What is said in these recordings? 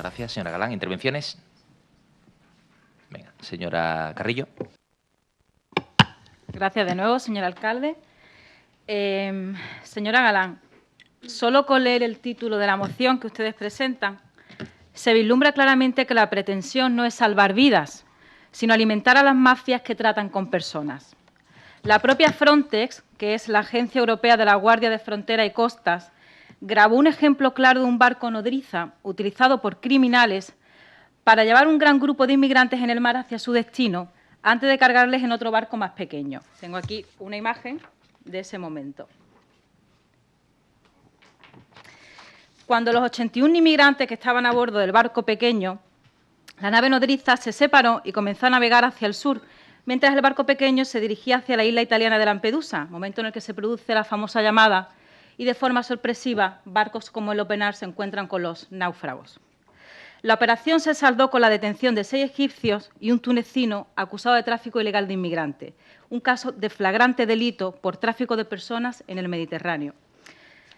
gracias, señora Galán. ¿Intervenciones? Venga, señora Carrillo. Gracias de nuevo, señor alcalde. Señora Galán, solo con leer el título de la moción que ustedes presentan, se vislumbra claramente que la pretensión no es salvar vidas, sino alimentar a las mafias que tratan con personas. La propia Frontex, que es la Agencia Europea de la Guardia de Frontera y Costas, grabó un ejemplo claro de un barco nodriza utilizado por criminales para llevar un gran grupo de inmigrantes en el mar hacia su destino antes de cargarles en otro barco más pequeño. Tengo aquí una imagen de ese momento. Cuando los 81 inmigrantes que estaban a bordo del barco pequeño, la nave nodriza se separó y comenzó a navegar hacia el sur, mientras el barco pequeño se dirigía hacia la isla italiana de Lampedusa, momento en el que se produce la famosa llamada y, de forma sorpresiva, barcos como el Open Arms se encuentran con los náufragos. La operación se saldó con la detención de 6 egipcios y un tunecino acusado de tráfico ilegal de inmigrantes, un caso de flagrante delito por tráfico de personas en el Mediterráneo.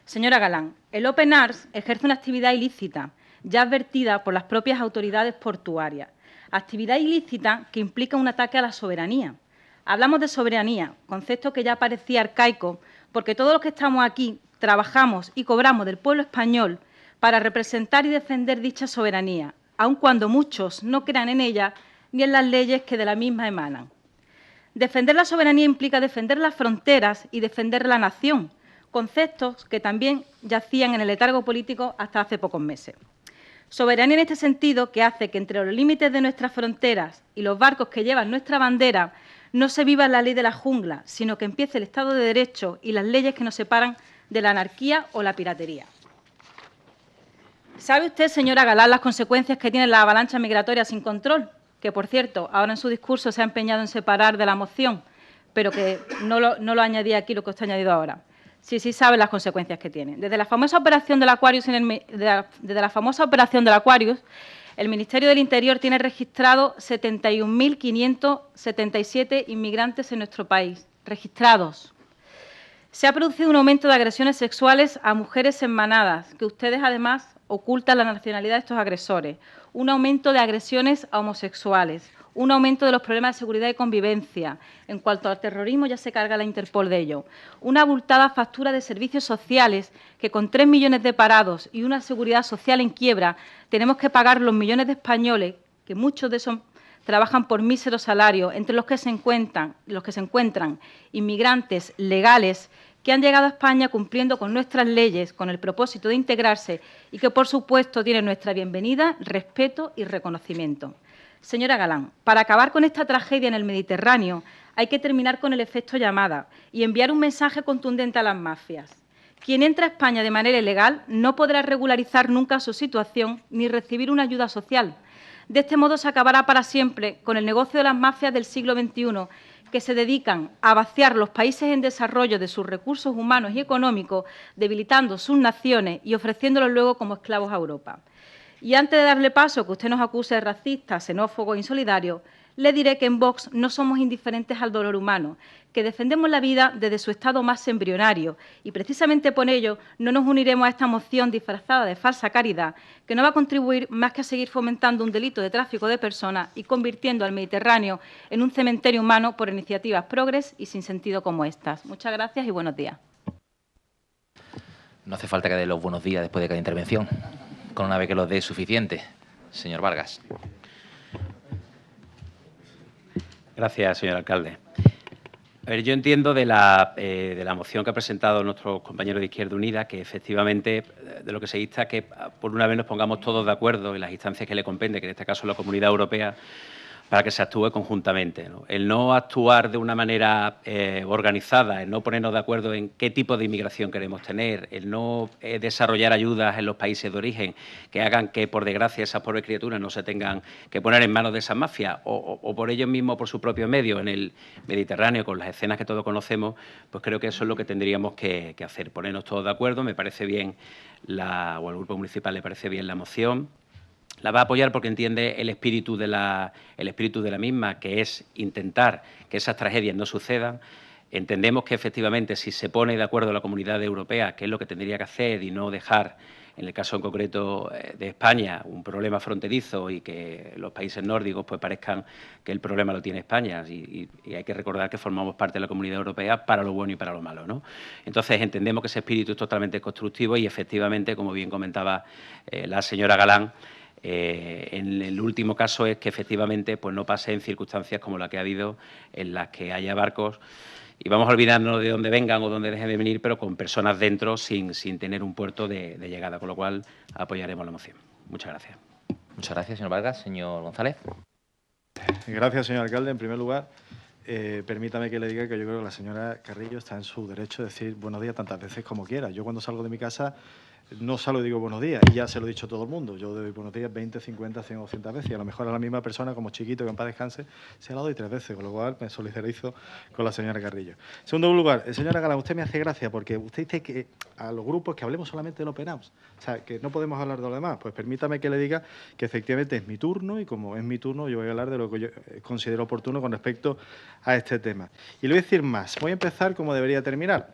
Señora Galán, el Open Arms ejerce una actividad ilícita, ya advertida por las propias autoridades portuarias. Actividad ilícita que implica un ataque a la soberanía. Hablamos de soberanía, concepto que ya parecía arcaico, porque todos los que estamos aquí trabajamos y cobramos del pueblo español para representar y defender dicha soberanía, aun cuando muchos no crean en ella ni en las leyes que de la misma emanan. Defender la soberanía implica defender las fronteras y defender la nación, conceptos que también yacían en el letargo político hasta hace pocos meses. Soberanía en este sentido que hace que entre los límites de nuestras fronteras y los barcos que llevan nuestra bandera no se viva la ley de la jungla, sino que empiece el Estado de Derecho y las leyes que nos separan de la anarquía o la piratería. ¿Sabe usted, señora Galán, las consecuencias que tiene la avalancha migratoria sin control? Que, por cierto, ahora en su discurso se ha empeñado en separar de la moción, pero que no lo añadí aquí, lo que usted ha añadido ahora. Sí sabe las consecuencias que tiene. Desde la famosa operación del Aquarius, el Ministerio del Interior tiene registrado 71.577 inmigrantes en nuestro país, registrados. Se ha producido un aumento de agresiones sexuales a mujeres en manadas, que ustedes además ocultan la nacionalidad de estos agresores, un aumento de agresiones a homosexuales, un aumento de los problemas de seguridad y convivencia. En cuanto al terrorismo, ya se carga la Interpol de ello. Una abultada factura de servicios sociales que, con 3 millones de parados y una seguridad social en quiebra, tenemos que pagar los millones de españoles, que muchos de esos trabajan por míseros salarios, entre los que se encuentran inmigrantes legales que han llegado a España cumpliendo con nuestras leyes, con el propósito de integrarse y que, por supuesto, tienen nuestra bienvenida, respeto y reconocimiento. Señora Galán, para acabar con esta tragedia en el Mediterráneo hay que terminar con el efecto llamada y enviar un mensaje contundente a las mafias. Quien entra a España de manera ilegal no podrá regularizar nunca su situación ni recibir una ayuda social. De este modo se acabará para siempre con el negocio de las mafias del siglo XXI, que se dedican a vaciar los países en desarrollo de sus recursos humanos y económicos, debilitando sus naciones y ofreciéndolos luego como esclavos a Europa. Y antes de darle paso que usted nos acuse de racistas, xenófobos e insolidarios, le diré que en Vox no somos indiferentes al dolor humano, que defendemos la vida desde su estado más embrionario y precisamente por ello no nos uniremos a esta moción disfrazada de falsa caridad, que no va a contribuir más que a seguir fomentando un delito de tráfico de personas y convirtiendo al Mediterráneo en un cementerio humano por iniciativas progres y sin sentido como estas. Muchas gracias y buenos días. No hace falta que dé los buenos días después de cada intervención. Con una vez que los dé es suficiente. Señor Vargas. Gracias, señor alcalde. A ver, yo entiendo de la moción que ha presentado nuestro compañero de Izquierda Unida que efectivamente de lo que se insta que por una vez nos pongamos todos de acuerdo en las instancias que le compete, que en este caso la Comunidad Europea, para que se actúe conjuntamente, ¿no? El no actuar de una manera organizada, el no ponernos de acuerdo en qué tipo de inmigración queremos tener, el no desarrollar ayudas en los países de origen que hagan que, por desgracia, esas pobres criaturas no se tengan que poner en manos de esas mafias o por ellos mismos, por su propio medio, en el Mediterráneo, con las escenas que todos conocemos, pues creo que eso es lo que tendríamos que hacer, ponernos todos de acuerdo. Me parece bien, o al Grupo Municipal le parece bien la moción. La va a apoyar porque entiende el espíritu de la misma, que es intentar que esas tragedias no sucedan. Entendemos que, efectivamente, si se pone de acuerdo la Comunidad Europea, que es lo que tendría que hacer y no dejar en el caso en concreto de España, un problema fronterizo y que los países nórdicos pues parezcan que el problema lo tiene España y hay que recordar que formamos parte de la Comunidad Europea para lo bueno y para lo malo, ¿no? Entonces, entendemos que ese espíritu es totalmente constructivo y, efectivamente, como bien comentaba la señora Galán, en el último caso es que, efectivamente, pues no pase en circunstancias como la que ha habido, en las que haya barcos, y vamos a olvidarnos de dónde vengan o dónde dejen de venir, pero con personas dentro sin tener un puerto de llegada, con lo cual apoyaremos la moción. Muchas gracias. Muchas gracias, señor Vargas. Señor González. Gracias, señor alcalde. En primer lugar, permítame que le diga que yo creo que la señora Carrillo está en su derecho de decir buenos días tantas veces como quiera. Yo cuando salgo de mi casa no salgo y digo buenos días, y ya se lo he dicho a todo el mundo. Yo doy buenos días 20, 50, 100 o 200 veces, y a lo mejor a la misma persona, como Chiquito, que en paz descanse, se la doy 3 veces, con lo cual me solidarizo con la señora Carrillo. En segundo lugar, señora Galán, usted me hace gracia porque usted dice que a los grupos que hablemos solamente del Open Arms, o sea, que no podemos hablar de lo demás. Pues permítame que le diga que efectivamente es mi turno, y como es mi turno, yo voy a hablar de lo que yo considero oportuno con respecto a este tema. Y le voy a decir más. Voy a empezar como debería terminar.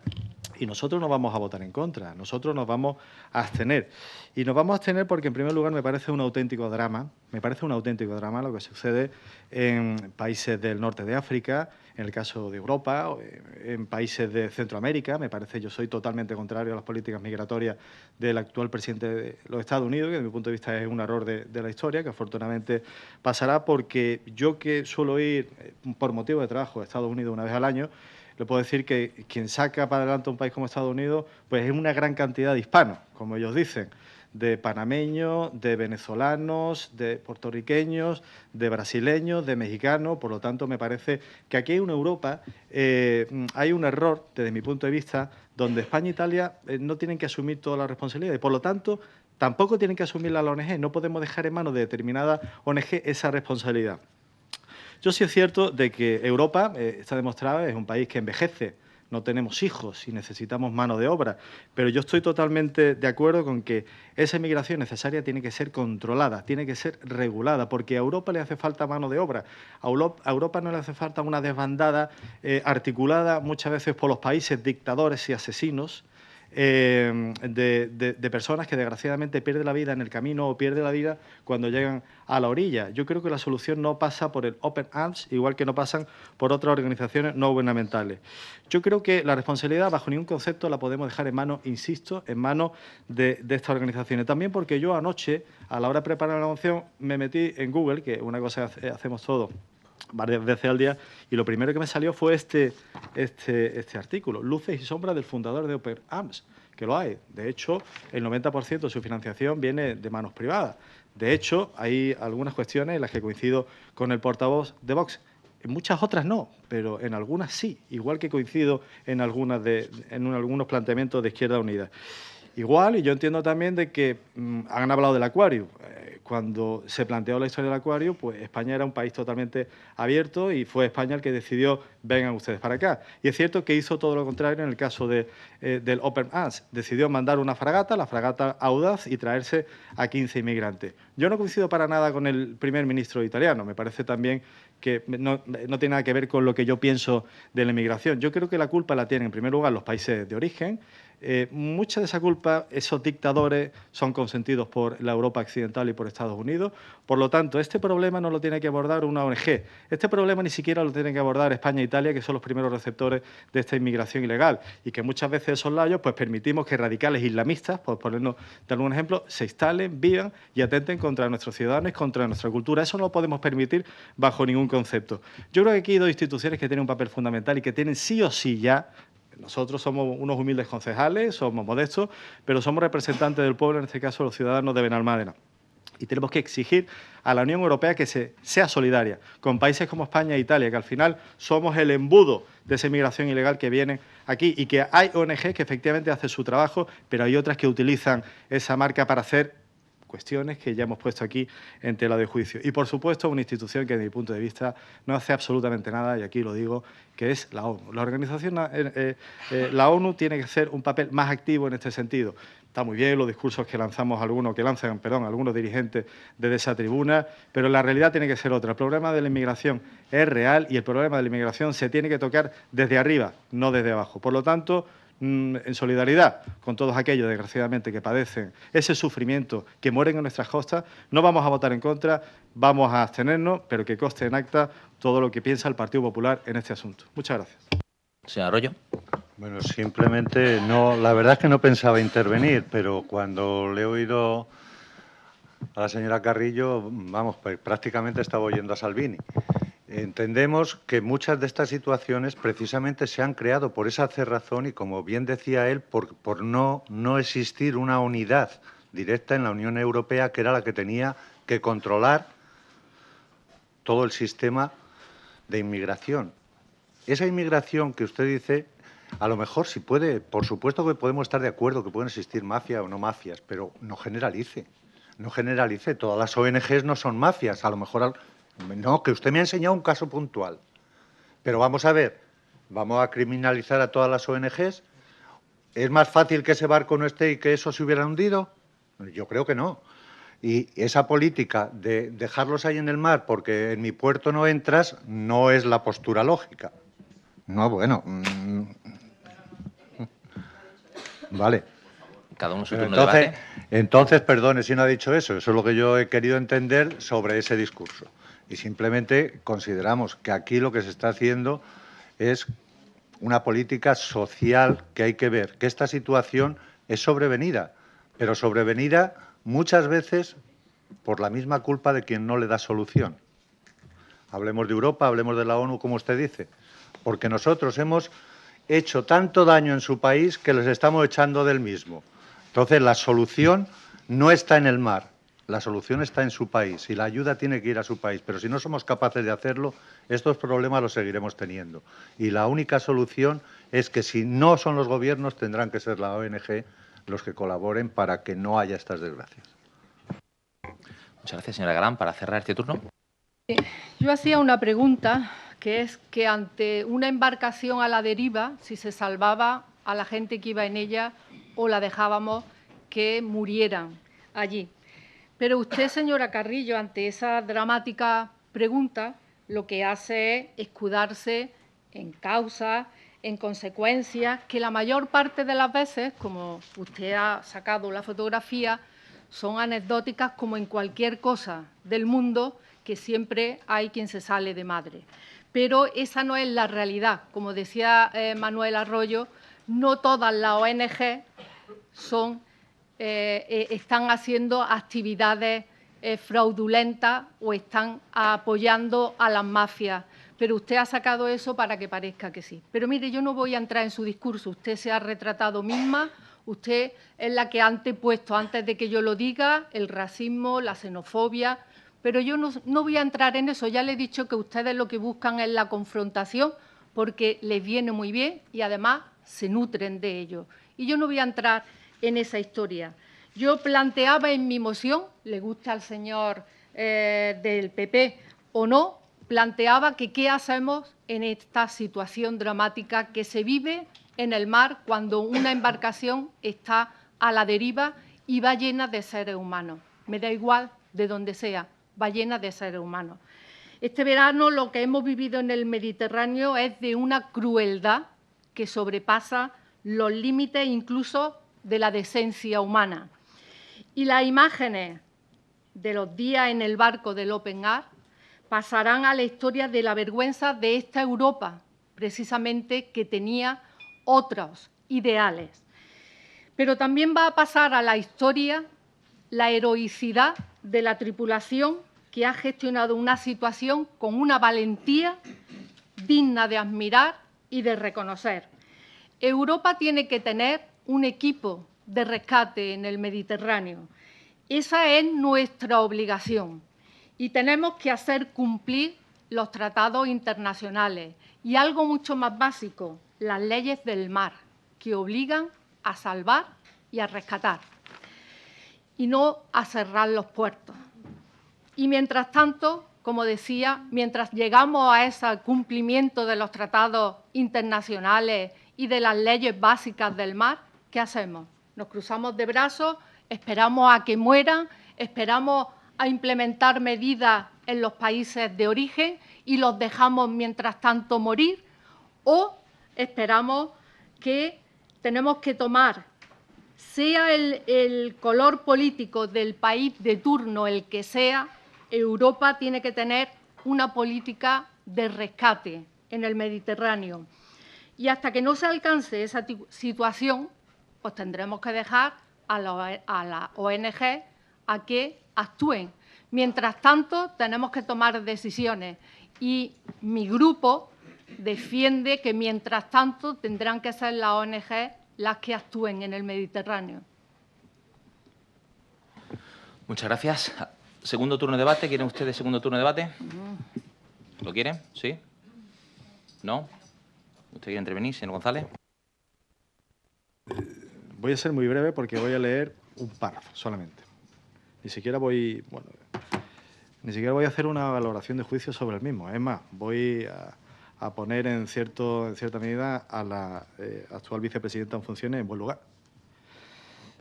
Y nosotros no vamos a votar en contra, nosotros nos vamos a abstener. Y nos vamos a abstener porque, en primer lugar, me parece un auténtico drama lo que sucede en países del norte de África, en el caso de Europa, en países de Centroamérica. Me parece, yo soy totalmente contrario a las políticas migratorias del actual presidente de los Estados Unidos, que desde mi punto de vista es un error de la historia, que afortunadamente pasará, porque yo, que suelo ir por motivo de trabajo a Estados Unidos una vez al año, le puedo decir que quien saca para adelante un país como Estados Unidos, pues es una gran cantidad de hispanos, como ellos dicen, de panameños, de venezolanos, de puertorriqueños, de brasileños, de mexicanos. Por lo tanto, me parece que aquí en Europa hay un error, desde mi punto de vista, donde España e Italia no tienen que asumir toda la responsabilidad, y por lo tanto tampoco tienen que asumirla la ONG. No podemos dejar en manos de determinada ONG esa responsabilidad. Yo sí es cierto de que Europa, está demostrado, es un país que envejece. No tenemos hijos y necesitamos mano de obra, pero yo estoy totalmente de acuerdo con que esa inmigración necesaria tiene que ser controlada, tiene que ser regulada, porque a Europa le hace falta mano de obra. A Europa no le hace falta una desbandada articulada muchas veces por los países dictadores y asesinos, de personas que desgraciadamente pierden la vida en el camino o pierden la vida cuando llegan a la orilla. Yo creo que la solución no pasa por el Open Arms, igual que no pasan por otras organizaciones no gubernamentales. Yo creo que la responsabilidad, bajo ningún concepto, la podemos dejar en manos, insisto, en manos de estas organizaciones. También porque yo anoche, a la hora de preparar la moción, me metí en Google, que es una cosa que hacemos todos varias veces al día, y lo primero que me salió fue este artículo, Luces y sombras del fundador de Open Arms, que lo hay. De hecho, el 90% de su financiación viene de manos privadas. De hecho, hay algunas cuestiones en las que coincido con el portavoz de Vox. En muchas otras no, pero en algunas sí, igual que coincido en algunos planteamientos de Izquierda Unida. Igual, y yo entiendo también de que han hablado del Aquarius. Cuando se planteó la historia del Aquarius, pues España era un país totalmente abierto y fue España el que decidió vengan ustedes para acá. Y es cierto que hizo todo lo contrario en el caso del Open Arms. Decidió mandar una fragata, la fragata Audaz, y traerse a 15 inmigrantes. Yo no coincido para nada con el primer ministro italiano. Me parece también que no tiene nada que ver con lo que yo pienso de la inmigración. Yo creo que la culpa la tienen, en primer lugar, los países de origen. Mucha de esa culpa, esos dictadores son consentidos por la Europa occidental y por Estados Unidos. Por lo tanto, este problema no lo tiene que abordar una ONG. Este problema ni siquiera lo tienen que abordar España e Italia, que son los primeros receptores de esta inmigración ilegal, y que muchas veces esos layos pues permitimos que radicales islamistas, por ponernos de algún ejemplo, se instalen, vivan y atenten contra nuestros ciudadanos y contra nuestra cultura. Eso no lo podemos permitir bajo ningún concepto. Yo creo que aquí hay dos instituciones que tienen un papel fundamental y que tienen sí o sí ya. Nosotros somos unos humildes concejales, somos modestos, pero somos representantes del pueblo, en este caso los ciudadanos de Benalmádena. Y tenemos que exigir a la Unión Europea que sea solidaria con países como España e Italia, que al final somos el embudo de esa inmigración ilegal que viene aquí, y que hay ONG que efectivamente hacen su trabajo, pero hay otras que utilizan esa marca para hacer cuestiones que ya hemos puesto aquí en tela de juicio. Y, por supuesto, una institución que, desde mi punto de vista, no hace absolutamente nada, y aquí lo digo, que es la ONU. La ONU tiene que hacer un papel más activo en este sentido. Está muy bien los discursos que lanzan algunos dirigentes desde esa tribuna, pero la realidad tiene que ser otra. El problema de la inmigración es real, y el problema de la inmigración se tiene que tocar desde arriba, no desde abajo. Por lo tanto, en solidaridad con todos aquellos, desgraciadamente, que padecen ese sufrimiento, que mueren en nuestras costas, no vamos a votar en contra, vamos a abstenernos, pero que conste en acta todo lo que piensa el Partido Popular en este asunto. Muchas gracias. Señor Arroyo. Bueno, simplemente no, la verdad es que no pensaba intervenir, pero cuando le he oído a la señora Carrillo, vamos, pues prácticamente estaba oyendo a Salvini. Entendemos que muchas de estas situaciones precisamente se han creado por esa cerrazón y, como bien decía él, por no existir una unidad directa en la Unión Europea, que era la que tenía que controlar todo el sistema de inmigración. Esa inmigración que usted dice, a lo mejor si puede, por supuesto que podemos estar de acuerdo que pueden existir mafias o no mafias, pero no generalice, no generalice. Todas las ONGs no son mafias, a lo mejor... No, que usted me ha enseñado un caso puntual. Pero vamos a ver, ¿vamos a criminalizar a todas las ONGs? ¿Es más fácil que ese barco no esté y que eso se hubiera hundido? Yo creo que no. Y esa política de dejarlos ahí en el mar porque en mi puerto no entras no es la postura lógica. No, bueno. Vale. Cada uno su turno de debate. Entonces, perdone si no ha dicho eso. Eso es lo que yo he querido entender sobre ese discurso. Y simplemente consideramos que aquí lo que se está haciendo es una política social que hay que ver, que esta situación es sobrevenida, pero sobrevenida muchas veces por la misma culpa de quien no le da solución. Hablemos de Europa, hablemos de la ONU, como usted dice, porque nosotros hemos hecho tanto daño en su país que les estamos echando del mismo. Entonces, la solución no está en el mar, la solución está en su país y la ayuda tiene que ir a su país. Pero si no somos capaces de hacerlo, estos problemas los seguiremos teniendo. Y la única solución es que si no son los gobiernos, tendrán que ser la ONG los que colaboren para que no haya estas desgracias. Muchas gracias, señora Galán. Para cerrar este turno. Yo hacía una pregunta, que es que ante una embarcación a la deriva, si se salvaba a la gente que iba en ella o la dejábamos que murieran allí. Pero usted, señora Carrillo, ante esa dramática pregunta, lo que hace es escudarse en causas, en consecuencias, que la mayor parte de las veces, como usted ha sacado la fotografía, son anecdóticas como en cualquier cosa del mundo, que siempre hay quien se sale de madre. Pero esa no es la realidad. Como decía Manuel Arroyo, no todas las ONG están haciendo actividades fraudulentas o están apoyando a las mafias. Pero usted ha sacado eso para que parezca que sí. Pero mire, yo no voy a entrar en su discurso. Usted se ha retratado misma, usted es la que ha antepuesto, antes de que yo lo diga, el racismo, la xenofobia. Pero yo no voy a entrar en eso. Ya le he dicho que ustedes lo que buscan es la confrontación porque les viene muy bien y además se nutren de ello. Y yo no voy a entrar en esa historia. Yo planteaba en mi moción, le gusta al señor del PP o no, planteaba que qué hacemos en esta situación dramática que se vive en el mar cuando una embarcación está a la deriva y va llena de seres humanos. Me da igual de donde sea, va llena de seres humanos. Este verano lo que hemos vivido en el Mediterráneo es de una crueldad que sobrepasa los límites incluso de la decencia humana. Y las imágenes de los días en el barco del Open Arms pasarán a la historia de la vergüenza de esta Europa, precisamente que tenía otros ideales. Pero también va a pasar a la historia la heroicidad de la tripulación que ha gestionado una situación con una valentía digna de admirar y de reconocer. Europa tiene que tener un equipo de rescate en el Mediterráneo. Esa es nuestra obligación y tenemos que hacer cumplir los tratados internacionales y algo mucho más básico, las leyes del mar, que obligan a salvar y a rescatar y no a cerrar los puertos. Y mientras tanto, como decía, mientras llegamos a ese cumplimiento de los tratados internacionales y de las leyes básicas del mar, ¿qué hacemos? Nos cruzamos de brazos, esperamos a que mueran, esperamos a implementar medidas en los países de origen y los dejamos mientras tanto morir, o esperamos que tenemos que tomar, sea el color político del país de turno el que sea, Europa tiene que tener una política de rescate en el Mediterráneo. Y hasta que no se alcance esa situación, pues tendremos que dejar a la ONG a que actúen. Mientras tanto, tenemos que tomar decisiones y mi grupo defiende que, mientras tanto, tendrán que ser las ONG las que actúen en el Mediterráneo. Muchas gracias. Segundo turno de debate. ¿Quieren ustedes segundo turno de debate? ¿Lo quieren? ¿Sí? ¿No? ¿Usted quiere intervenir, señor González? Voy a ser muy breve porque voy a leer un párrafo solamente. Ni siquiera voy a hacer una valoración de juicio sobre el mismo. Es más, voy a poner en cierta medida a la actual vicepresidenta en funciones en buen lugar.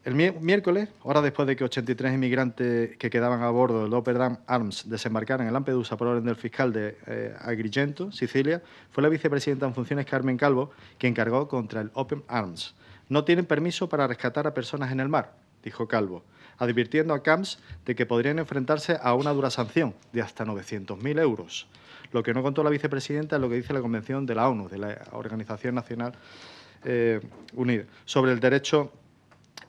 El miércoles, horas después de que 83 inmigrantes que quedaban a bordo del Open Arms desembarcaran en Lampedusa por orden del fiscal de Agrigento, Sicilia, fue la vicepresidenta en funciones, Carmen Calvo, quien cargó contra el Open Arms. No tienen permiso para rescatar a personas en el mar, dijo Calvo, advirtiendo a Camps de que podrían enfrentarse a una dura sanción de hasta 900.000 euros. Lo que no contó la vicepresidenta es lo que dice la Convención de la ONU, de la Organización Nacional Unida, sobre el derecho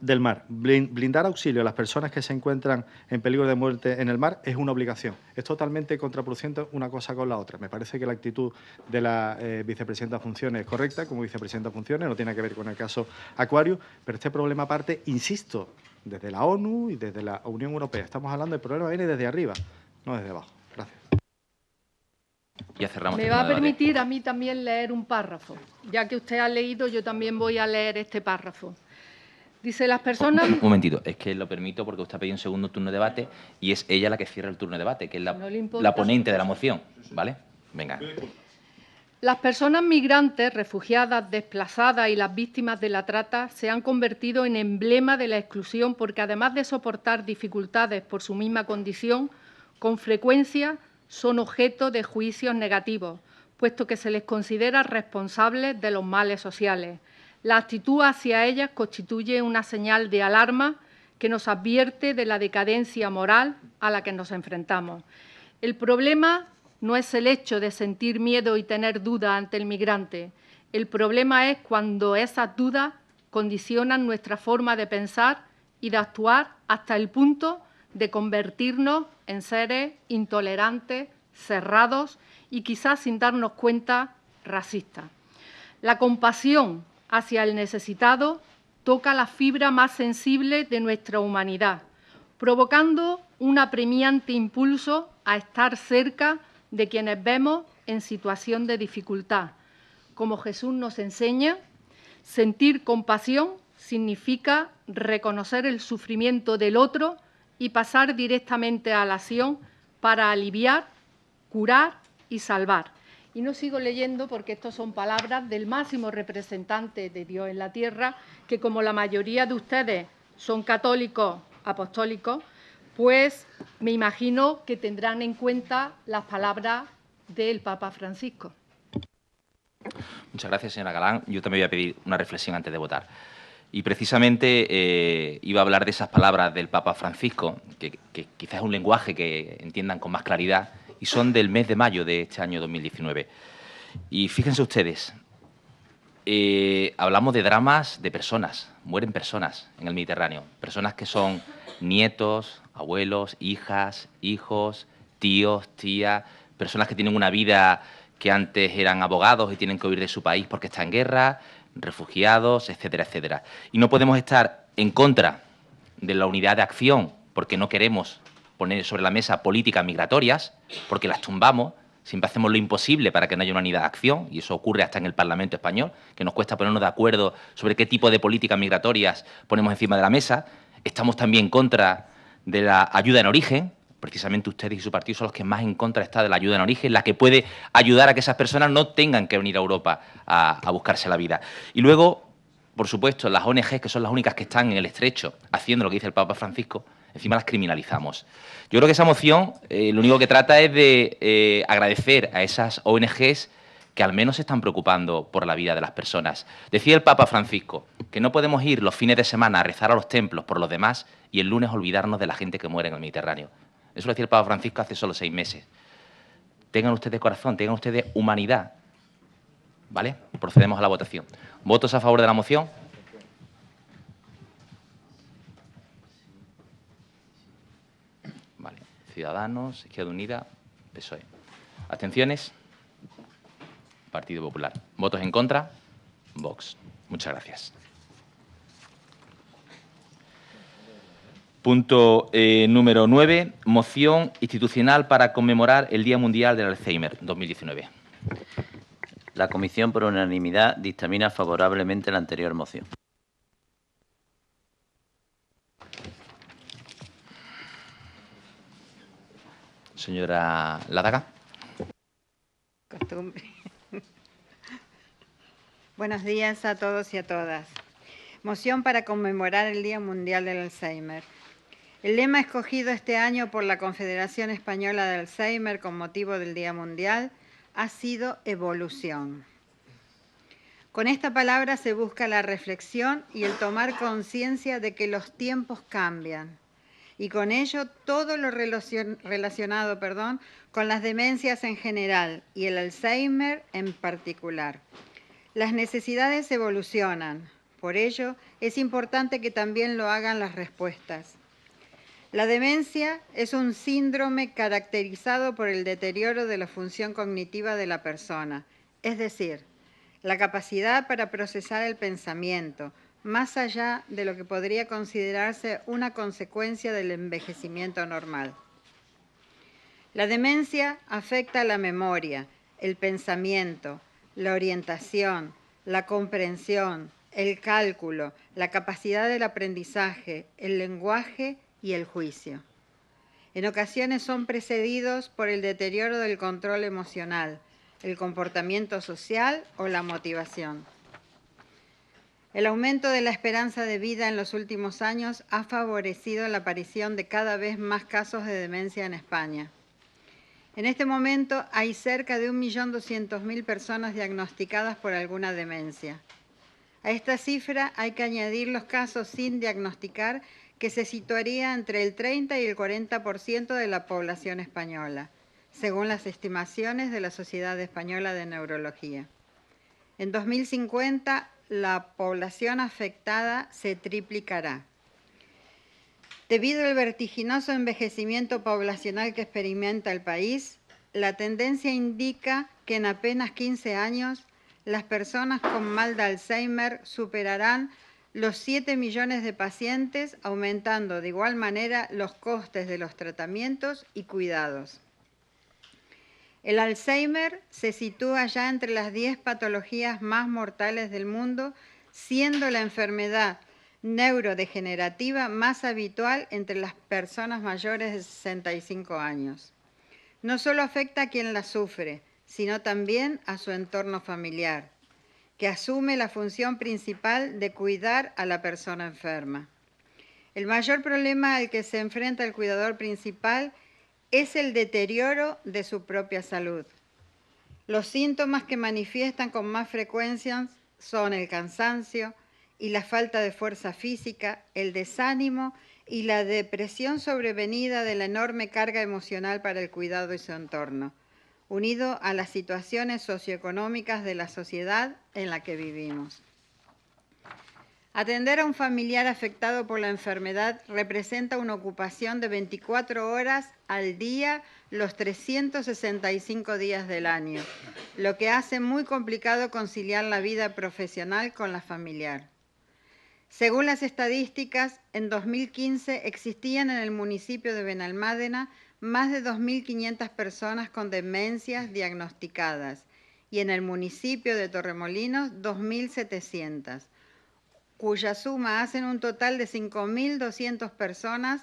del mar. Blindar auxilio a las personas que se encuentran en peligro de muerte en el mar es una obligación. Es totalmente contraproducente una cosa con la otra. Me parece que la actitud de la vicepresidenta de funciones es correcta, como vicepresidenta de funciones, no tiene que ver con el caso Aquarius, pero este problema parte, insisto, desde la ONU y desde la Unión Europea. Estamos hablando del problema viene desde arriba, no desde abajo. Gracias. Ya cerramos. Me va a permitir a mí también leer un párrafo. Ya que usted ha leído, yo también voy a leer este párrafo. Dice, las personas... Un momentito, es que lo permito porque usted ha pedido un segundo turno de debate y es ella la que cierra el turno de debate, que es la ponente de la moción, ¿vale? Venga. Las personas migrantes, refugiadas, desplazadas y las víctimas de la trata se han convertido en emblema de la exclusión porque, además de soportar dificultades por su misma condición, con frecuencia son objeto de juicios negativos, puesto que se les considera responsables de los males sociales. La actitud hacia ellas constituye una señal de alarma que nos advierte de la decadencia moral a la que nos enfrentamos. El problema no es el hecho de sentir miedo y tener dudas ante el migrante. El problema es cuando esas dudas condicionan nuestra forma de pensar y de actuar hasta el punto de convertirnos en seres intolerantes, cerrados y quizás, sin darnos cuenta, racistas. La compasión hacia el necesitado toca la fibra más sensible de nuestra humanidad, provocando un apremiante impulso a estar cerca de quienes vemos en situación de dificultad. Como Jesús nos enseña, sentir compasión significa reconocer el sufrimiento del otro y pasar directamente a la acción para aliviar, curar y salvar. Y no sigo leyendo porque estas son palabras del máximo representante de Dios en la tierra, que como la mayoría de ustedes son católicos apostólicos, pues me imagino que tendrán en cuenta las palabras del Papa Francisco. Muchas gracias, señora Galán. Yo también voy a pedir una reflexión antes de votar. Y precisamente iba a hablar de esas palabras del Papa Francisco, que quizás es un lenguaje que entiendan con más claridad, y son del mes de mayo de este año 2019. Y fíjense ustedes, hablamos de dramas de personas, mueren personas en el Mediterráneo, personas que son nietos, abuelos, hijas, hijos, tíos, tías, personas que tienen una vida que antes eran abogados y tienen que huir de su país porque está en guerra, refugiados, etcétera, etcétera. Y no podemos estar en contra de la unidad de acción porque no queremos poner sobre la mesa políticas migratorias, porque las tumbamos, siempre hacemos lo imposible para que no haya una unidad de acción, y eso ocurre hasta en el Parlamento español, que nos cuesta ponernos de acuerdo sobre qué tipo de políticas migratorias ponemos encima de la mesa. Estamos también en contra de la ayuda en origen. Precisamente ustedes y su partido son los que más en contra está de la ayuda en origen, la que puede ayudar a que esas personas no tengan que venir a Europa a buscarse la vida. Y luego, por supuesto, las ONG, que son las únicas que están en el estrecho haciendo lo que dice el Papa Francisco, encima las criminalizamos. Yo creo que esa moción lo único que trata es de agradecer a esas ONGs que al menos se están preocupando por la vida de las personas. Decía el Papa Francisco que no podemos ir los fines de semana a rezar a los templos por los demás y el lunes olvidarnos de la gente que muere en el Mediterráneo. Eso lo decía el Papa Francisco hace solo 6 meses. Tengan ustedes corazón, tengan ustedes humanidad. ¿Vale? Procedemos a la votación. ¿Votos a favor de la moción? Vale. Ciudadanos, Izquierda Unida, PSOE. ¿Abstenciones? Partido Popular. ¿Votos en contra? Vox. Muchas gracias. Punto número 9. Moción institucional para conmemorar el Día Mundial del Alzheimer 2019. La Comisión, por unanimidad, dictamina favorablemente la anterior moción. Señora Ladaga. Costumbre. Buenos días a todos y a todas. Moción para conmemorar el Día Mundial del Alzheimer. El lema escogido este año por la Confederación Española de Alzheimer con motivo del Día Mundial ha sido evolución. Con esta palabra se busca la reflexión y el tomar conciencia de que los tiempos cambian y con ello todo lo relacionado con las demencias en general y el Alzheimer en particular. Las necesidades evolucionan, por ello es importante que también lo hagan las respuestas. La demencia es un síndrome caracterizado por el deterioro de la función cognitiva de la persona, es decir, la capacidad para procesar el pensamiento, más allá de lo que podría considerarse una consecuencia del envejecimiento normal. La demencia afecta la memoria, el pensamiento, la orientación, la comprensión, el cálculo, la capacidad del aprendizaje, el lenguaje y el juicio. En ocasiones son precedidos por el deterioro del control emocional, el comportamiento social o la motivación. El aumento de la esperanza de vida en los últimos años ha favorecido la aparición de cada vez más casos de demencia en España. En este momento hay cerca de 1.200.000 personas diagnosticadas por alguna demencia. A esta cifra hay que añadir los casos sin diagnosticar, que se situaría entre el 30 y el 40% de la población española, según las estimaciones de la Sociedad Española de Neurología. En 2050, la población afectada se triplicará. Debido al vertiginoso envejecimiento poblacional que experimenta el país, la tendencia indica que en apenas 15 años las personas con mal de Alzheimer superarán los 7 millones de pacientes, aumentando de igual manera los costes de los tratamientos y cuidados. El Alzheimer se sitúa ya entre las 10 patologías más mortales del mundo, siendo la enfermedad neurodegenerativa más habitual entre las personas mayores de 65 años. No solo afecta a quien la sufre, sino también a su entorno familiar, que asume la función principal de cuidar a la persona enferma. El mayor problema al que se enfrenta el cuidador principal es el deterioro de su propia salud. Los síntomas que manifiestan con más frecuencia son el cansancio y la falta de fuerza física, el desánimo y la depresión sobrevenida de la enorme carga emocional para el cuidado y su entorno, unido a las situaciones socioeconómicas de la sociedad en la que vivimos. Atender a un familiar afectado por la enfermedad representa una ocupación de 24 horas al día, los 365 días del año, lo que hace muy complicado conciliar la vida profesional con la familiar. Según las estadísticas, en 2015 existían en el municipio de Benalmádena más de 2.500 personas con demencias diagnosticadas y en el municipio de Torremolinos 2.700, cuya suma hacen un total de 5.200 personas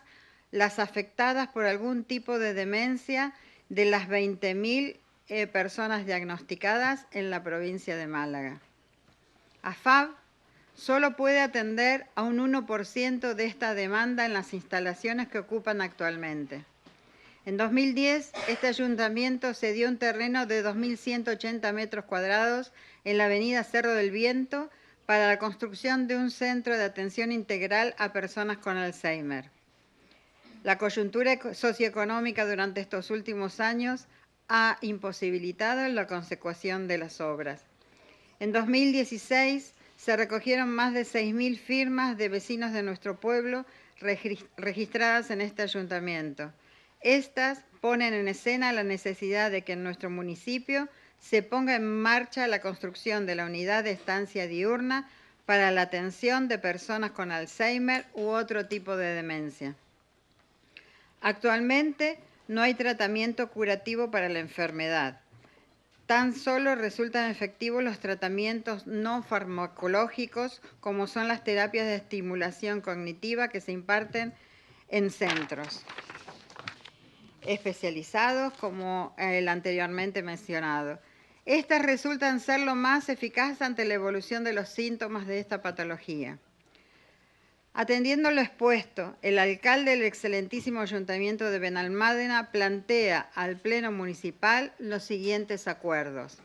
las afectadas por algún tipo de demencia de las 20.000 personas diagnosticadas en la provincia de Málaga. AFAB solo puede atender a un 1% de esta demanda en las instalaciones que ocupan actualmente. En 2010, este ayuntamiento cedió un terreno de 2.180 metros cuadrados en la avenida Cerro del Viento para la construcción de un centro de atención integral a personas con Alzheimer. La coyuntura socioeconómica durante estos últimos años ha imposibilitado la consecución de las obras. En 2016 se recogieron más de 6.000 firmas de vecinos de nuestro pueblo registradas en este ayuntamiento. Estas ponen en escena la necesidad de que en nuestro municipio se ponga en marcha la construcción de la unidad de estancia diurna para la atención de personas con Alzheimer u otro tipo de demencia. Actualmente no hay tratamiento curativo para la enfermedad. Tan solo resultan efectivos los tratamientos no farmacológicos, como son las terapias de estimulación cognitiva que se imparten en centros especializados, como el anteriormente mencionado. Estas resultan ser lo más eficaz ante la evolución de los síntomas de esta patología. Atendiendo lo expuesto, el alcalde del excelentísimo Ayuntamiento de Benalmádena plantea al Pleno Municipal los siguientes acuerdos.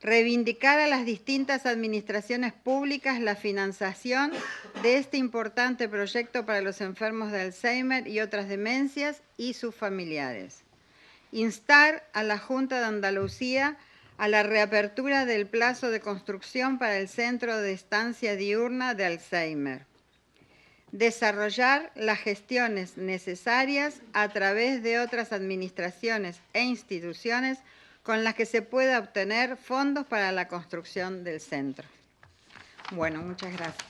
Reivindicar a las distintas administraciones públicas la financiación de este importante proyecto para los enfermos de Alzheimer y otras demencias y sus familiares. Instar a la Junta de Andalucía a la reapertura del plazo de construcción para el Centro de Estancia Diurna de Alzheimer. Desarrollar las gestiones necesarias a través de otras administraciones e instituciones con las que se pueda obtener fondos para la construcción del centro. Bueno, muchas gracias.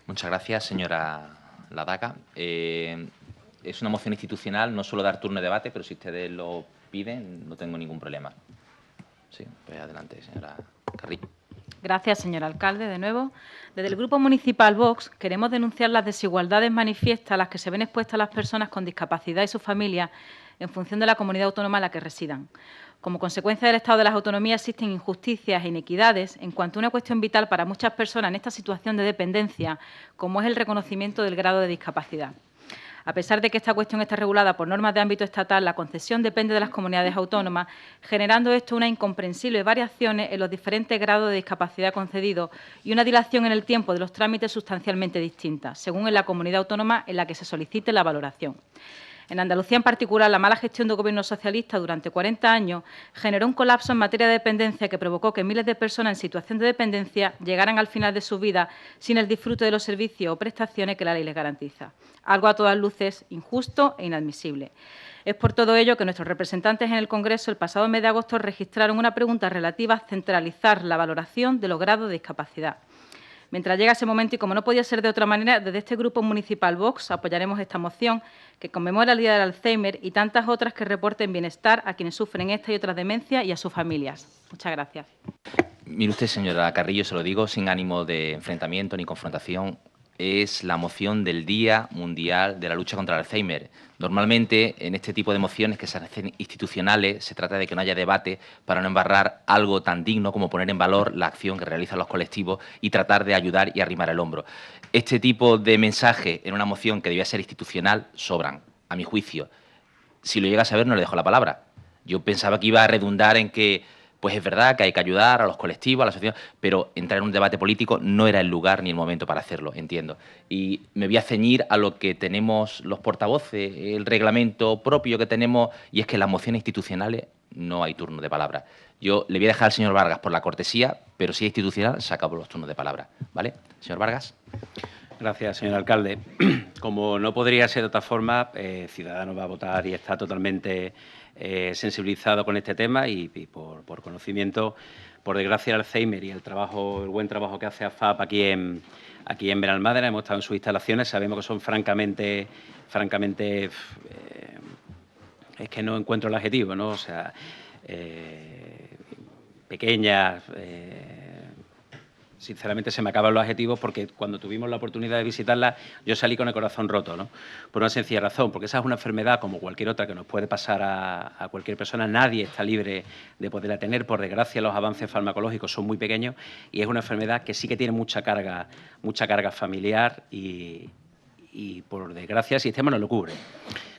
Muchas gracias, señora Ladaca. Es una moción institucional, no suelo dar turno de debate, pero si ustedes lo piden, no tengo ningún problema. Sí, pues adelante, señora Carrillo. Gracias, señor alcalde. De nuevo, desde el Grupo Municipal Vox queremos denunciar las desigualdades manifiestas a las que se ven expuestas las personas con discapacidad y sus familias en función de la comunidad autónoma en la que residan. Como consecuencia del Estado de las Autonomías existen injusticias e inequidades en cuanto a una cuestión vital para muchas personas en esta situación de dependencia, como es el reconocimiento del grado de discapacidad. A pesar de que esta cuestión está regulada por normas de ámbito estatal, la concesión depende de las comunidades autónomas, generando esto una incomprensible variaciones en los diferentes grados de discapacidad concedidos y una dilación en el tiempo de los trámites sustancialmente distintas, según en la comunidad autónoma en la que se solicite la valoración. En Andalucía, en particular, la mala gestión del Gobierno socialista durante 40 años generó un colapso en materia de dependencia que provocó que miles de personas en situación de dependencia llegaran al final de su vida sin el disfrute de los servicios o prestaciones que la ley les garantiza. Algo a todas luces injusto e inadmisible. Es por todo ello que nuestros representantes en el Congreso el pasado mes de agosto registraron una pregunta relativa a centralizar la valoración de los grados de discapacidad. Mientras llega ese momento, y como no podía ser de otra manera, desde este Grupo Municipal Vox apoyaremos esta moción que conmemora el Día del Alzheimer y tantas otras que reporten bienestar a quienes sufren esta y otras demencias y a sus familias. Muchas gracias. Mire usted, señora Carrillo, se lo digo sin ánimo de enfrentamiento ni confrontación, es la moción del Día Mundial de la Lucha contra el Alzheimer. Normalmente, en este tipo de mociones que se hacen institucionales, se trata de que no haya debate para no embarrar algo tan digno como poner en valor la acción que realizan los colectivos y tratar de ayudar y arrimar el hombro. Este tipo de mensaje en una moción que debía ser institucional sobran, a mi juicio. Si lo llega a saber, no le dejo la palabra. Yo pensaba que iba a redundar en que pues es verdad que hay que ayudar a los colectivos, a la sociedad, pero entrar en un debate político no era el lugar ni el momento para hacerlo, entiendo. Y me voy a ceñir a lo que tenemos los portavoces, el reglamento propio que tenemos, y es que en las mociones institucionales no hay turno de palabra. Yo le voy a dejar al señor Vargas por la cortesía, pero si es institucional, se acaban los turnos de palabra. ¿Vale? Señor Vargas. Gracias, señor alcalde. Como no podría ser de otra forma, Ciudadanos va a votar y está totalmente sensibilizado con este tema y por conocimiento, por desgracia, el Alzheimer y el buen trabajo que hace AFAP aquí en Benalmádena. Hemos estado en sus instalaciones, sabemos que son francamente, es que no encuentro el adjetivo, ¿no? O sea, pequeñas. Sinceramente se me acaban los adjetivos porque cuando tuvimos la oportunidad de visitarla yo salí con el corazón roto, ¿no? Por una sencilla razón, porque esa es una enfermedad como cualquier otra que nos puede pasar a cualquier persona. Nadie está libre de poderla tener. Por desgracia, los avances farmacológicos son muy pequeños y es una enfermedad que sí que tiene mucha carga familiar y por desgracia el sistema no lo cubre.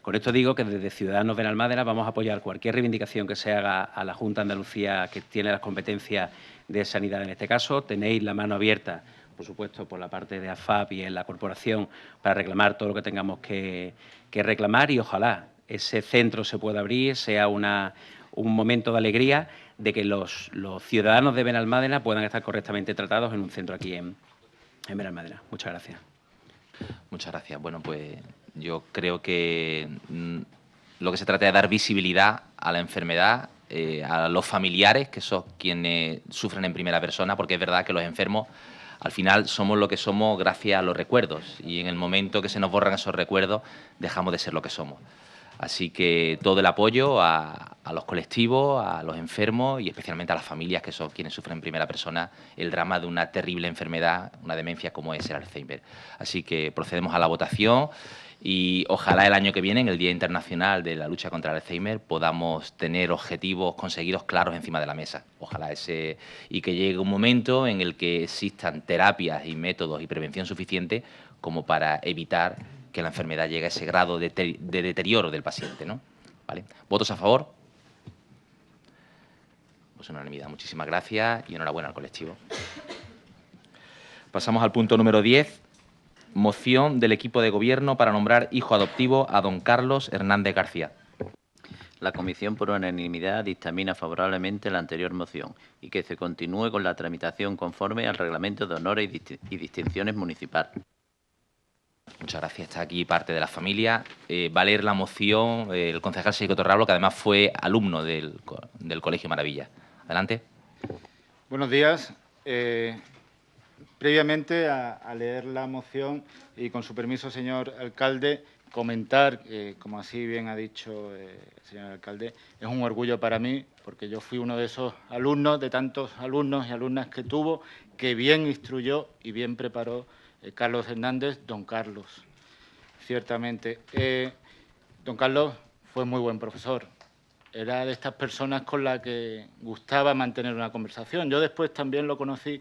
Con esto digo que desde Ciudadanos Benalmádena vamos a apoyar cualquier reivindicación que se haga a la Junta de Andalucía, que tiene las competencias de sanidad en este caso. Tenéis la mano abierta, por supuesto, por la parte de AFAP y en la corporación para reclamar todo lo que tengamos que reclamar y ojalá ese centro se pueda abrir, sea un momento de alegría de que los ciudadanos de Benalmádena puedan estar correctamente tratados en un centro aquí en Benalmádena. Muchas gracias. Muchas gracias. Bueno, pues yo creo que lo que se trata es de dar visibilidad a la enfermedad, a los familiares, que son quienes sufren en primera persona, porque es verdad que los enfermos al final somos lo que somos gracias a los recuerdos y en el momento que se nos borran esos recuerdos dejamos de ser lo que somos. Así que todo el apoyo a los colectivos, a los enfermos y especialmente a las familias, que son quienes sufren en primera persona el drama de una terrible enfermedad, una demencia como es el Alzheimer. Así que procedemos a la votación y ojalá el año que viene, en el Día Internacional de la Lucha contra el Alzheimer, podamos tener objetivos conseguidos claros encima de la mesa. Ojalá y que llegue un momento en el que existan terapias y métodos y prevención suficiente como para evitar que la enfermedad llegue a ese grado de deterioro del paciente, ¿no? ¿Vale? ¿Votos a favor? Pues unanimidad. Muchísimas gracias y enhorabuena al colectivo. Pasamos al punto número 10. Moción del equipo de gobierno para nombrar hijo adoptivo a don Carlos Hernández García. La comisión por unanimidad dictamina favorablemente la anterior moción y que se continúe con la tramitación conforme al reglamento de honores y distinciones municipal. Muchas gracias. Está aquí parte de la familia. Va a leer la moción el concejal Seico Torrablo, que además fue alumno del Colegio Maravilla. Adelante. Buenos días. Previamente a leer la moción y con su permiso, señor alcalde, comentar, como así bien ha dicho el señor alcalde, es un orgullo para mí porque yo fui uno de esos alumnos, de tantos alumnos y alumnas que tuvo, que bien instruyó y bien preparó Carlos Hernández, don Carlos, ciertamente. Don Carlos fue muy buen profesor. Era de estas personas con las que gustaba mantener una conversación. Yo después también lo conocí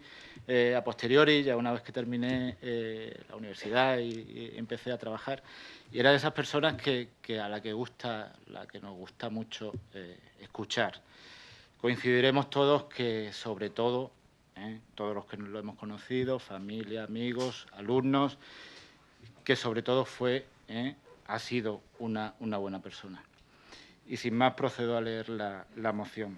a posteriori, ya una vez que terminé la universidad y empecé a trabajar. Y era de esas personas a la que nos gusta mucho escuchar. Coincidiremos todos que, sobre todo, todos los que lo hemos conocido, familia, amigos, alumnos, que sobre todo ha sido una buena persona. Y sin más procedo a leer la moción.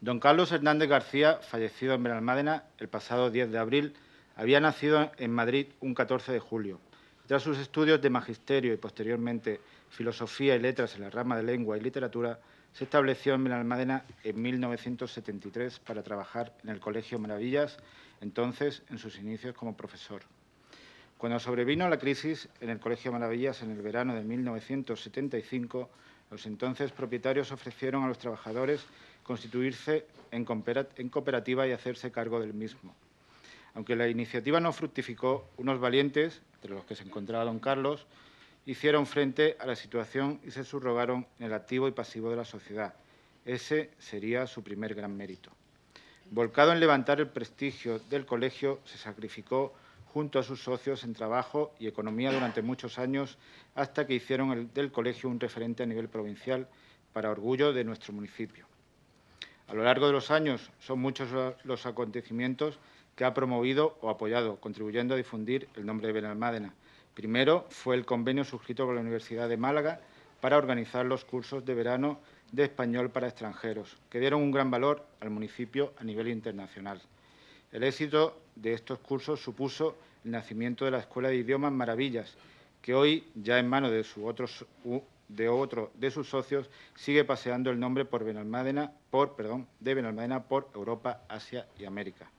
Don Carlos Hernández García, fallecido en Benalmádena el pasado 10 de abril, había nacido en Madrid un 14 de julio. Tras sus estudios de magisterio y posteriormente filosofía y letras en la rama de lengua y literatura, se estableció en Benalmádena en 1973 para trabajar en el Colegio Maravillas, entonces en sus inicios como profesor. Cuando sobrevino la crisis en el Colegio Maravillas en el verano de 1975, los entonces propietarios ofrecieron a los trabajadores constituirse en cooperativa y hacerse cargo del mismo. Aunque la iniciativa no fructificó, unos valientes, entre los que se encontraba don Carlos, hicieron frente a la situación y se subrogaron en el activo y pasivo de la sociedad. Ese sería su primer gran mérito. Volcado en levantar el prestigio del colegio, se sacrificó junto a sus socios en trabajo y economía durante muchos años, hasta que hicieron del colegio un referente a nivel provincial para orgullo de nuestro municipio. A lo largo de los años son muchos los acontecimientos que ha promovido o apoyado, contribuyendo a difundir el nombre de Benalmádena. Primero fue el convenio suscrito con la Universidad de Málaga para organizar los cursos de verano de español para extranjeros, que dieron un gran valor al municipio a nivel internacional. El éxito de estos cursos supuso el nacimiento de la Escuela de Idiomas Maravillas, que hoy, ya en manos de otro de sus socios, sigue paseando el nombre de Benalmádena por Europa, Asia y América.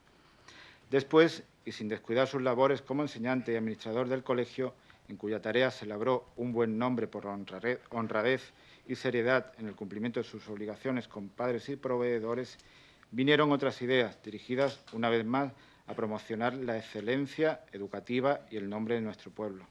Después, y sin descuidar sus labores como enseñante y administrador del colegio, en cuya tarea se labró un buen nombre por honradez y seriedad en el cumplimiento de sus obligaciones con padres y proveedores, vinieron otras ideas dirigidas, una vez más, a promocionar la excelencia educativa y el nombre de nuestro pueblo.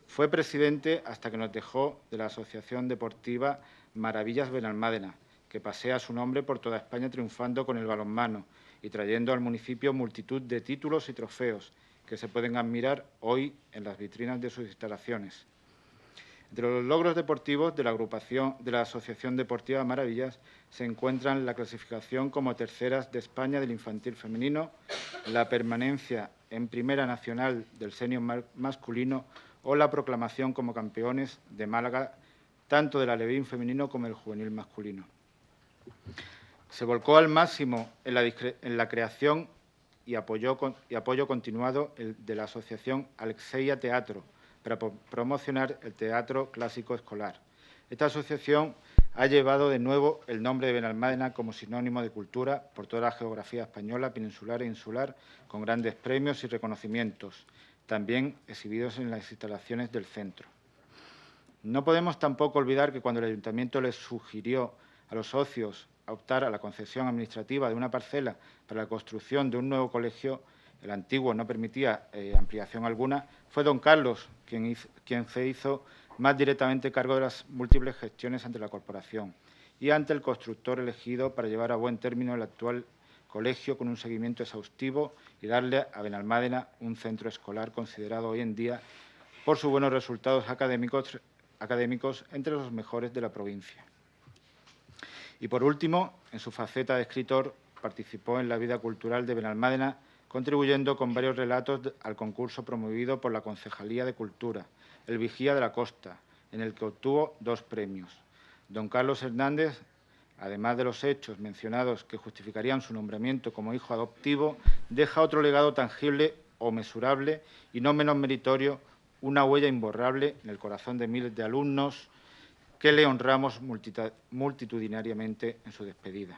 Fue presidente hasta que nos dejó de la Asociación Deportiva Maravillas Benalmádena, que pasea su nombre por toda España triunfando con el balonmano y trayendo al municipio multitud de títulos y trofeos que se pueden admirar hoy en las vitrinas de sus instalaciones. De los logros deportivos de la agrupación de la Asociación Deportiva Maravillas se encuentran la clasificación como terceras de España del infantil femenino, la permanencia en Primera Nacional del senior masculino o la proclamación como campeones de Málaga tanto del alevín femenino como del juvenil masculino. Se volcó al máximo en la creación y apoyo continuado de la Asociación Alexeia Teatro para promocionar el teatro clásico escolar. Esta asociación ha llevado de nuevo el nombre de Benalmádena como sinónimo de cultura por toda la geografía española, peninsular e insular, con grandes premios y reconocimientos, también exhibidos en las instalaciones del centro. No podemos tampoco olvidar que cuando el Ayuntamiento les sugirió a los socios optar a la concesión administrativa de una parcela para la construcción de un nuevo colegio, el antiguo no permitía ampliación alguna, fue don Carlos quien se hizo más directamente cargo de las múltiples gestiones ante la corporación y ante el constructor elegido para llevar a buen término el actual colegio con un seguimiento exhaustivo y darle a Benalmádena un centro escolar considerado hoy en día por sus buenos resultados académicos entre los mejores de la provincia. Y por último, en su faceta de escritor, participó en la vida cultural de Benalmádena, contribuyendo con varios relatos al concurso promovido por la Concejalía de Cultura, El Vigía de la Costa, en el que obtuvo 2 premios. Don Carlos Hernández, además de los hechos mencionados que justificarían su nombramiento como hijo adoptivo, deja otro legado tangible o mesurable y no menos meritorio, una huella imborrable en el corazón de miles de alumnos que le honramos multitudinariamente en su despedida.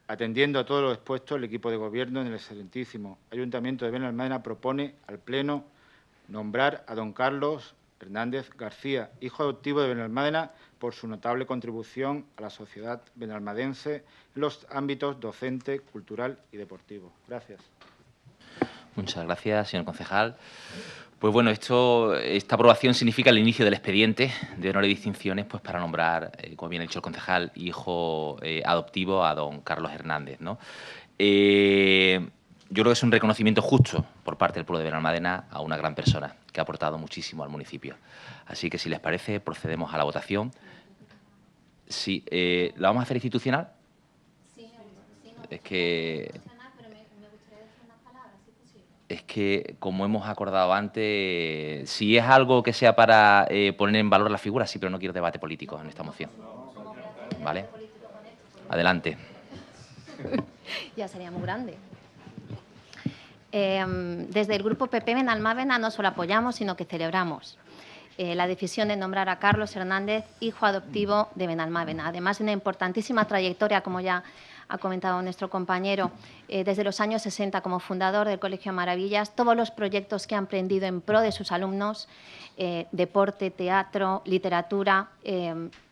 Atendiendo a todo lo expuesto, el equipo de gobierno del excelentísimo Ayuntamiento de Benalmádena propone al Pleno nombrar a don Carlos Hernández García, hijo adoptivo de Benalmádena, por su notable contribución a la sociedad benalmadense en los ámbitos docente, cultural y deportivo. Gracias. Muchas gracias, señor concejal. Pues bueno, esta aprobación significa el inicio del expediente de honor y distinciones pues, para nombrar, como bien ha dicho el concejal, hijo adoptivo a don Carlos Hernández, ¿no? Yo creo que es un reconocimiento justo por parte del pueblo de Benalmádena a una gran persona que ha aportado muchísimo al municipio. Así que, si les parece, procedemos a la votación. Sí, ¿la vamos a hacer institucional? Sí. Es que, como hemos acordado antes, si es algo que sea para poner en valor la figura, sí, pero no quiero debate político en esta moción. ¿Vale? Adelante. Ya sería muy grande. Desde el Grupo PP Benalmádena no solo apoyamos, sino que celebramos la decisión de nombrar a Carlos Hernández, hijo adoptivo de Benalmádena. Además de una importantísima trayectoria, como ya ha comentado nuestro compañero, desde los años 60 como fundador del Colegio Maravillas, todos los proyectos que ha emprendido en pro de sus alumnos, deporte, teatro, literatura,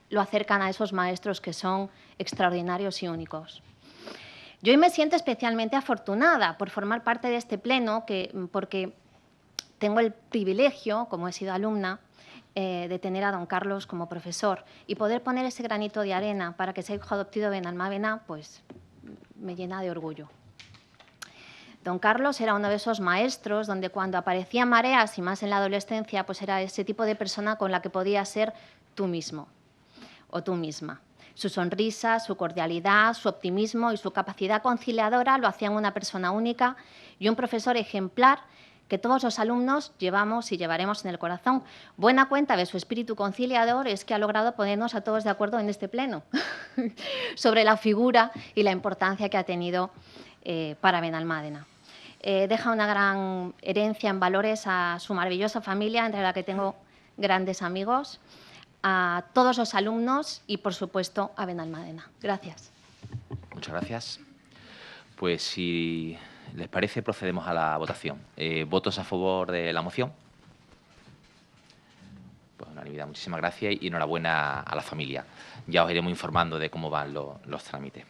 lo acercan a esos maestros que son extraordinarios y únicos. Yo hoy me siento especialmente afortunada por formar parte de este pleno, porque tengo el privilegio, como he sido alumna, de tener a don Carlos como profesor y poder poner ese granito de arena para que sea hijo adoptivo de Benalmádena, pues me llena de orgullo. Don Carlos era uno de esos maestros donde cuando aparecían mareas, y más en la adolescencia, pues era ese tipo de persona con la que podías ser tú mismo o tú misma. Su sonrisa, su cordialidad, su optimismo y su capacidad conciliadora lo hacían una persona única y un profesor ejemplar que todos los alumnos llevamos y llevaremos en el corazón. Buena cuenta de su espíritu conciliador es que ha logrado ponernos a todos de acuerdo en este pleno sobre la figura y la importancia que ha tenido para Benalmádena. Deja una gran herencia en valores a su maravillosa familia, entre la que tengo grandes amigos, a todos los alumnos y, por supuesto, a Benalmádena. Gracias. Muchas gracias. Pues, si les parece, procedemos a la votación. ¿Votos a favor de la moción? Pues unanimidad. Muchísimas gracias y enhorabuena a la familia. Ya os iremos informando de cómo van los trámites.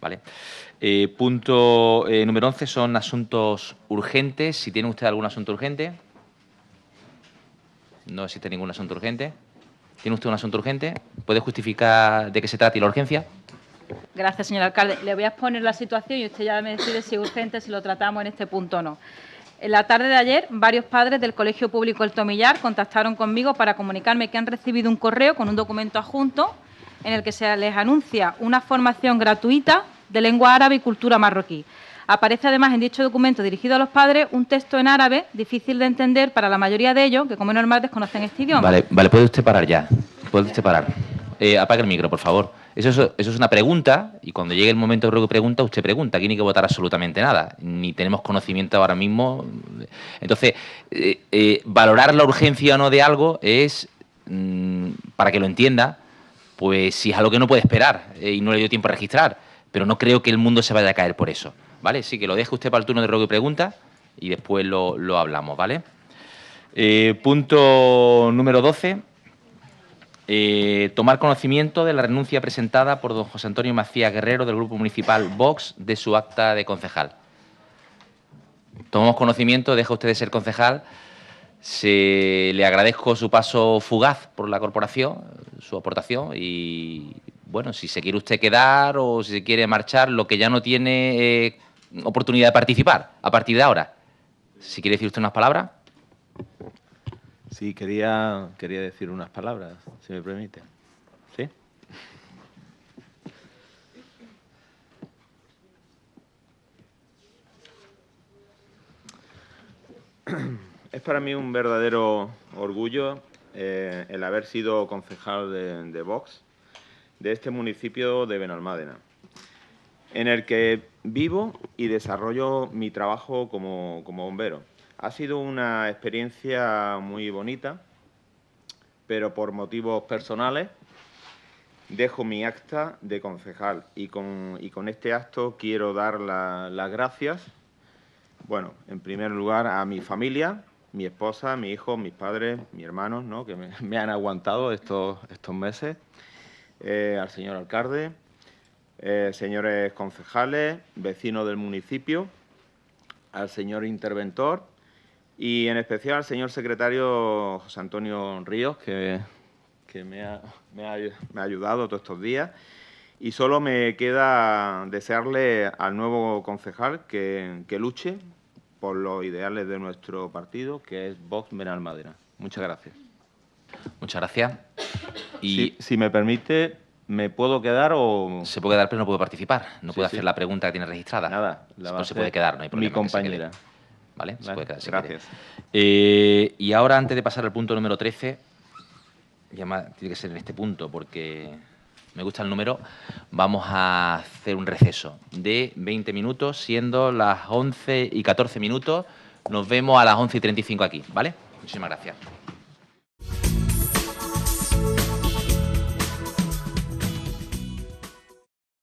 ¿Vale? Punto número 11 son asuntos urgentes. Si tiene usted algún asunto urgente. No existe ningún asunto urgente. ¿Tiene usted un asunto urgente? ¿Puede justificar de qué se trata y la urgencia? Gracias, señor alcalde. Le voy a exponer la situación y usted ya me decide si es urgente, si lo tratamos en este punto o no. En la tarde de ayer, varios padres del Colegio Público El Tomillar contactaron conmigo para comunicarme que han recibido un correo con un documento adjunto en el que se les anuncia una formación gratuita de lengua árabe y cultura marroquí. Aparece además en dicho documento dirigido a los padres un texto en árabe difícil de entender para la mayoría de ellos, que como es normal desconocen este idioma. Vale, puede usted parar ya. Puede usted parar. Apague el micro, por favor. Eso es una pregunta, y cuando llegue el momento que pregunta, usted pregunta. Aquí no hay que votar absolutamente nada, ni tenemos conocimiento ahora mismo. Entonces, valorar la urgencia o no de algo es, para que lo entienda, pues si es algo que no puede esperar y no le dio tiempo a registrar, pero no creo que el mundo se vaya a caer por eso, ¿vale? Sí, que lo deje usted para el turno de ruego y pregunta y después lo hablamos, ¿vale? Punto número 12. Tomar conocimiento de la renuncia presentada por don José Antonio Macías Guerrero del Grupo Municipal Vox de su acta de concejal. Tomamos conocimiento, deja usted de ser concejal. Le agradezco su paso fugaz por la corporación, su aportación y, bueno, si se quiere usted quedar o si se quiere marchar, lo que ya no tiene oportunidad de participar a partir de ahora. Si quiere decir usted unas palabras. Sí, quería decir unas palabras, si me permite. ¿Sí? Es para mí un verdadero orgullo el haber sido concejal de Vox de este municipio de Benalmádena, en el que vivo y desarrollo mi trabajo como bombero. Ha sido una experiencia muy bonita, pero por motivos personales dejo mi acta de concejal y con este acto quiero dar las gracias, bueno, en primer lugar a mi familia, mi esposa, mi hijo, mis padres, mis hermanos, ¿no?, que me han aguantado estos meses, al señor alcalde, señores concejales, vecinos del municipio, al señor interventor, y en especial al señor secretario José Antonio Ríos, que me ha ayudado todos estos días. Y solo me queda desearle al nuevo concejal que luche por los ideales de nuestro partido, que es Vox Benalmádena. Muchas gracias. Muchas gracias. Y si me permite, ¿me puedo quedar o...? Se puede quedar, pero no puede participar. No puede hacer sí. la pregunta que tiene registrada. Nada. No se puede quedar, no hay problema. Mi compañera. ¿Vale? Se puede quedar, gracias. Y ahora, antes de pasar al punto número 13, tiene que ser en este punto porque me gusta el número, vamos a hacer un receso de 20 minutos, siendo las 11:14. Nos vemos a las 11:35 aquí, ¿vale? Muchísimas gracias.